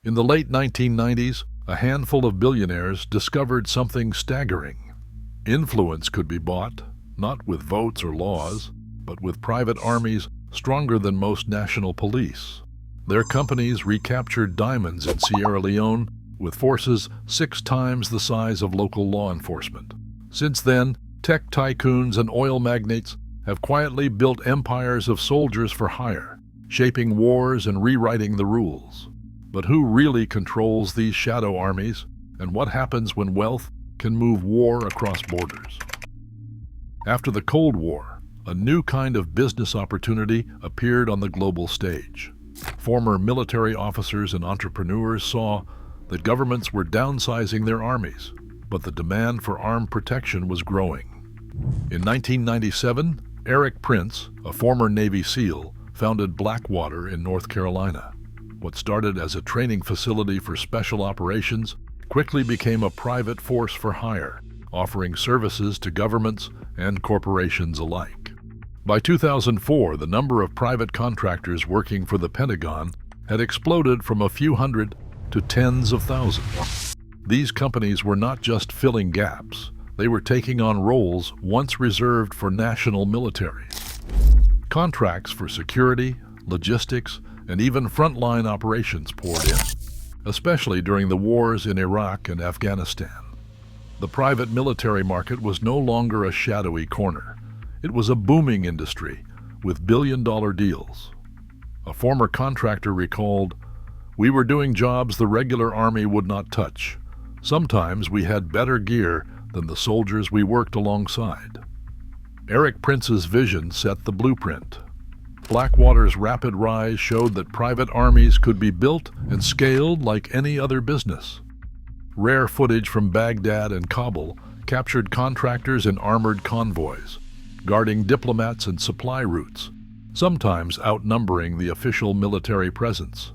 In the late 1990s, a handful of billionaires discovered something staggering. Influence could be bought, not with votes or laws, but with private armies stronger than most national police. Their companies recaptured diamonds in Sierra Leone with forces 6 times the size of local law enforcement. Since then, tech tycoons and oil magnates have quietly built empires of soldiers for hire, shaping wars and rewriting the rules. But who really controls these shadow armies, and what happens when wealth can move war across borders? After the Cold War, a new kind of business opportunity appeared on the global stage. Former military officers and entrepreneurs saw that governments were downsizing their armies, but the demand for armed protection was growing. In 1997, Eric Prince, a former Navy SEAL, founded Blackwater in North Carolina. What started as a training facility for special operations quickly became a private force for hire, offering services to governments and corporations alike. By 2004, the number of private contractors working for the Pentagon had exploded from a few hundred to tens of thousands. These companies were not just filling gaps, they were taking on roles once reserved for national militaries. Contracts for security, logistics, and even frontline operations poured in, especially during the wars in Iraq and Afghanistan. The private military market was no longer a shadowy corner. It was a booming industry with billion-dollar deals. A former contractor recalled, "We were doing jobs the regular army would not touch. Sometimes we had better gear than the soldiers we worked alongside." Eric Prince's vision set the blueprint. Blackwater's rapid rise showed that private armies could be built and scaled like any other business. Rare footage from Baghdad and Kabul captured contractors in armored convoys, guarding diplomats and supply routes, sometimes outnumbering the official military presence.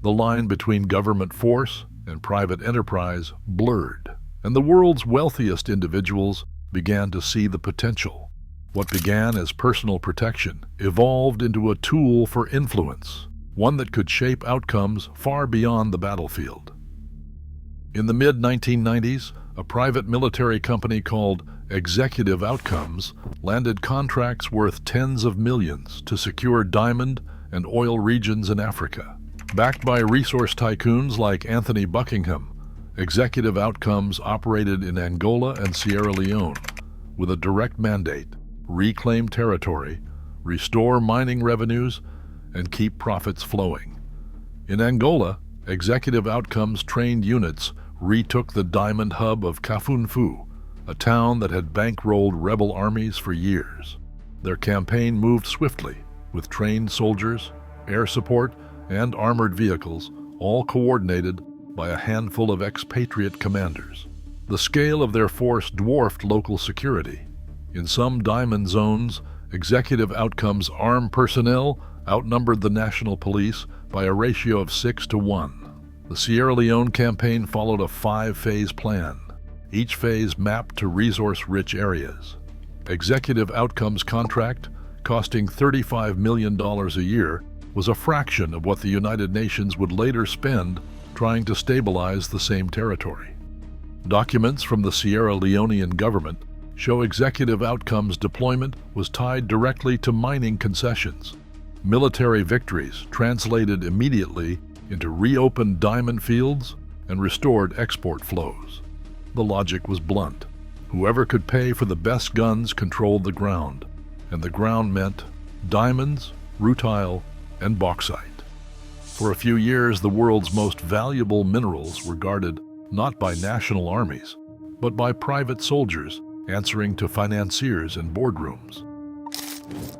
The line between government force and private enterprise blurred, and the world's wealthiest individuals began to see the potential. What began as personal protection evolved into a tool for influence, one that could shape outcomes far beyond the battlefield. In the mid-1990s, a private military company called Executive Outcomes landed contracts worth tens of millions to secure diamond and oil regions in Africa. Backed by resource tycoons like Anthony Buckingham, Executive Outcomes operated in Angola and Sierra Leone with a direct mandate: reclaim territory, restore mining revenues, and keep profits flowing. In Angola, Executive Outcomes trained units retook the diamond hub of Kafunfu, a town that had bankrolled rebel armies for years. Their campaign moved swiftly, with trained soldiers, air support, and armored vehicles, all coordinated by a handful of expatriate commanders. The scale of their force dwarfed local security. In some diamond zones, Executive Outcomes armed personnel outnumbered the national police by a ratio of 6 to 1. The Sierra Leone campaign followed a 5-phase plan, each phase mapped to resource-rich areas. Executive Outcomes contract, costing $35 million a year, was a fraction of what the United Nations would later spend trying to stabilize the same territory. Documents from the Sierra Leonean government show Executive Outcomes deployment was tied directly to mining concessions. Military victories translated immediately into reopened diamond fields and restored export flows. The logic was blunt. Whoever could pay for the best guns controlled the ground, and the ground meant diamonds, rutile, and bauxite. For a few years, the world's most valuable minerals were guarded not by national armies, but by private soldiers answering to financiers in boardrooms.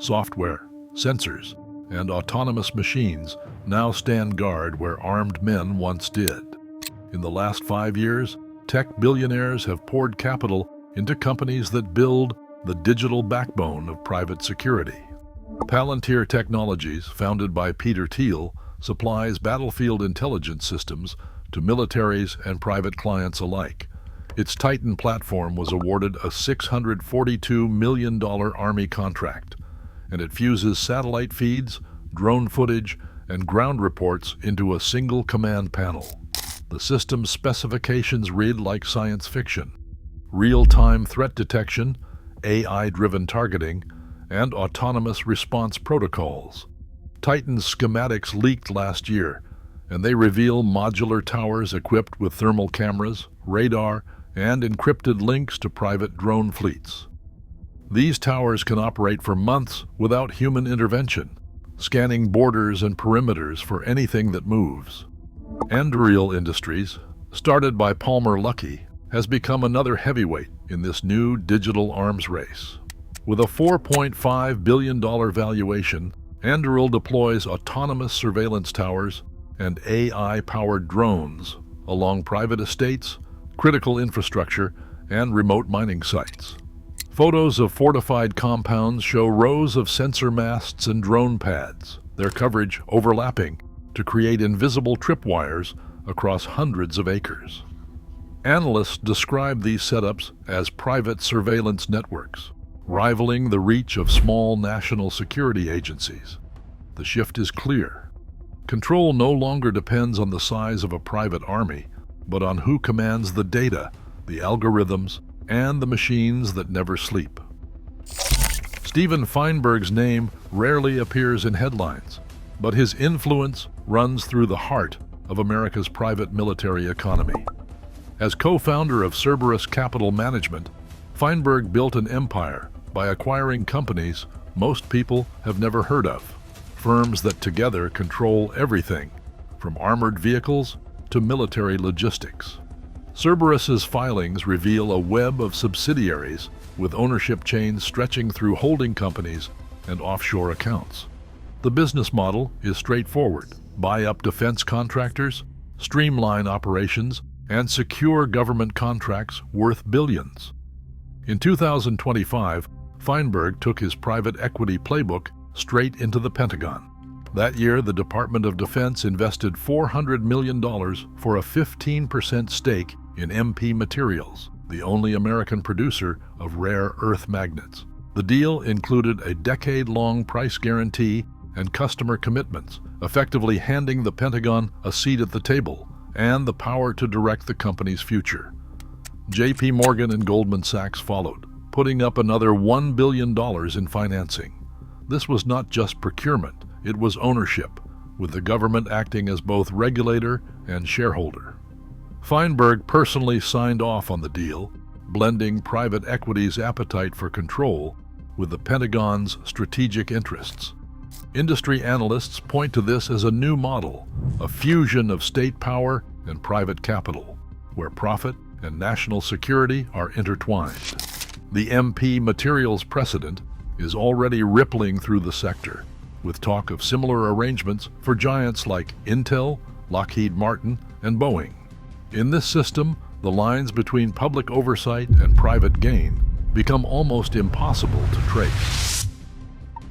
Software, sensors, and autonomous machines now stand guard where armed men once did. In the last 5 years, tech billionaires have poured capital into companies that build the digital backbone of private security. Palantir Technologies, founded by Peter Thiel, supplies battlefield intelligence systems to militaries and private clients alike. Its Titan platform was awarded a $642 million Army contract, and it fuses satellite feeds, drone footage, and ground reports into a single command panel. The system's specifications read like science fiction: real-time threat detection, AI-driven targeting, and autonomous response protocols. Titan's schematics leaked last year, and they reveal modular towers equipped with thermal cameras, radar, and encrypted links to private drone fleets. These towers can operate for months without human intervention, scanning borders and perimeters for anything that moves. Anduril Industries, started by Palmer Luckey, has become another heavyweight in this new digital arms race. With a $4.5 billion valuation, Anduril deploys autonomous surveillance towers and AI-powered drones along private estates, critical infrastructure, and remote mining sites. Photos of fortified compounds show rows of sensor masts and drone pads, their coverage overlapping to create invisible tripwires across hundreds of acres. Analysts describe these setups as private surveillance networks, rivaling the reach of small national security agencies. The shift is clear. Control no longer depends on the size of a private army, but on who commands the data, the algorithms, and the machines that never sleep. Steven Feinberg's name rarely appears in headlines, but his influence runs through the heart of America's private military economy. As co-founder of Cerberus Capital Management, Feinberg built an empire by acquiring companies most people have never heard of, firms that together control everything, from armored vehicles to military logistics. Cerberus's filings reveal a web of subsidiaries with ownership chains stretching through holding companies and offshore accounts. The business model is straightforward: buy up defense contractors, streamline operations, and secure government contracts worth billions. In 2025, Feinberg took his private equity playbook straight into the Pentagon. That year, the Department of Defense invested $400 million for a 15% stake in MP Materials, the only American producer of rare earth magnets. The deal included a decade-long price guarantee and customer commitments, effectively handing the Pentagon a seat at the table and the power to direct the company's future. J.P. Morgan and Goldman Sachs followed, putting up another $1 billion in financing. This was not just procurement, it was ownership, with the government acting as both regulator and shareholder. Feinberg personally signed off on the deal, blending private equity's appetite for control with the Pentagon's strategic interests. Industry analysts point to this as a new model, a fusion of state power and private capital, where profit and national security are intertwined. The MP Materials precedent is already rippling through the sector, with talk of similar arrangements for giants like Intel, Lockheed Martin, and Boeing. In this system, the lines between public oversight and private gain become almost impossible to trace.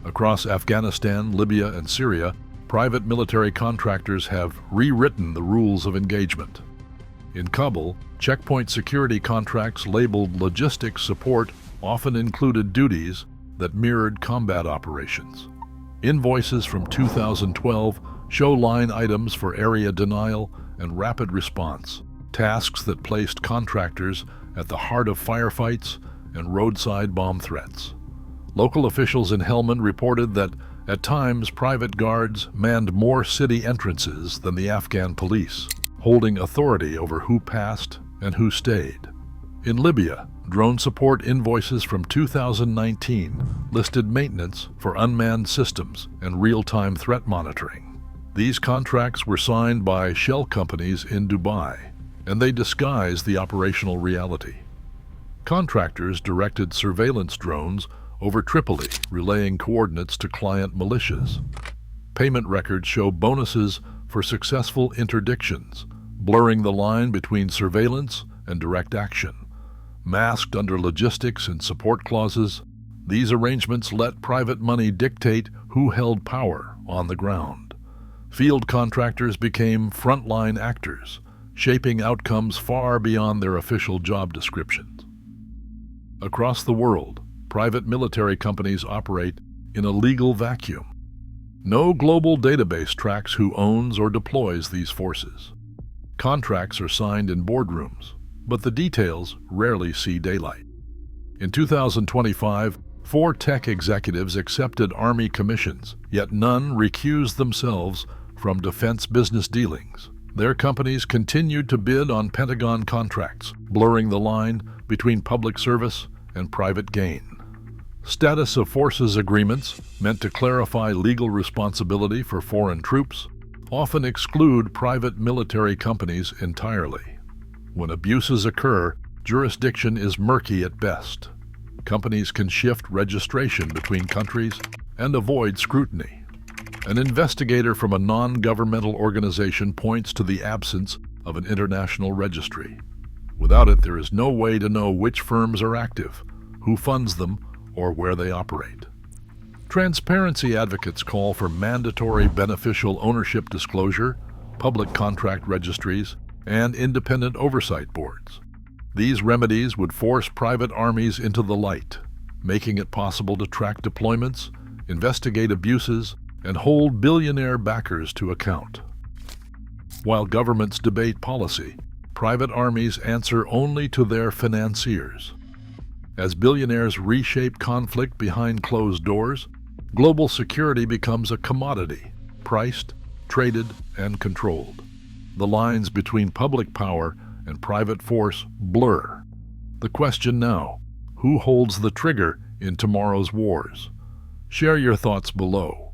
Across Afghanistan, Libya, and Syria, private military contractors have rewritten the rules of engagement. In Kabul, checkpoint security contracts labeled logistics support often included duties that mirrored combat operations. Invoices from 2012 show line items for area denial and rapid response, tasks that placed contractors at the heart of firefights and roadside bomb threats. Local officials in Helmand reported that, at times, private guards manned more city entrances than the Afghan police, holding authority over who passed and who stayed. In Libya, drone support invoices from 2019 listed maintenance for unmanned systems and real-time threat monitoring. These contracts were signed by shell companies in Dubai, and they disguised the operational reality. Contractors directed surveillance drones over Tripoli, relaying coordinates to client militias. Payment records show bonuses for successful interdictions, blurring the line between surveillance and direct action. Masked under logistics and support clauses, these arrangements let private money dictate who held power on the ground. Field contractors became frontline actors, shaping outcomes far beyond their official job descriptions. Across the world, private military companies operate in a legal vacuum. No global database tracks who owns or deploys these forces. Contracts are signed in boardrooms, but the details rarely see daylight. In 2025, 4 tech executives accepted Army commissions, yet none recused themselves from defense business dealings. Their companies continued to bid on Pentagon contracts, blurring the line between public service and private gain. Status of forces agreements, meant to clarify legal responsibility for foreign troops, often exclude private military companies entirely. When abuses occur, jurisdiction is murky at best. Companies can shift registration between countries and avoid scrutiny. An investigator from a non-governmental organization points to the absence of an international registry. Without it, there is no way to know which firms are active, who funds them, or where they operate. Transparency advocates call for mandatory beneficial ownership disclosure, public contract registries, and independent oversight boards. These remedies would force private armies into the light, making it possible to track deployments, investigate abuses, and hold billionaire backers to account. While governments debate policy, private armies answer only to their financiers. As billionaires reshape conflict behind closed doors, global security becomes a commodity, priced, traded, and controlled. The lines between public power and private force blur. The question now, who holds the trigger in tomorrow's wars? Share your thoughts below.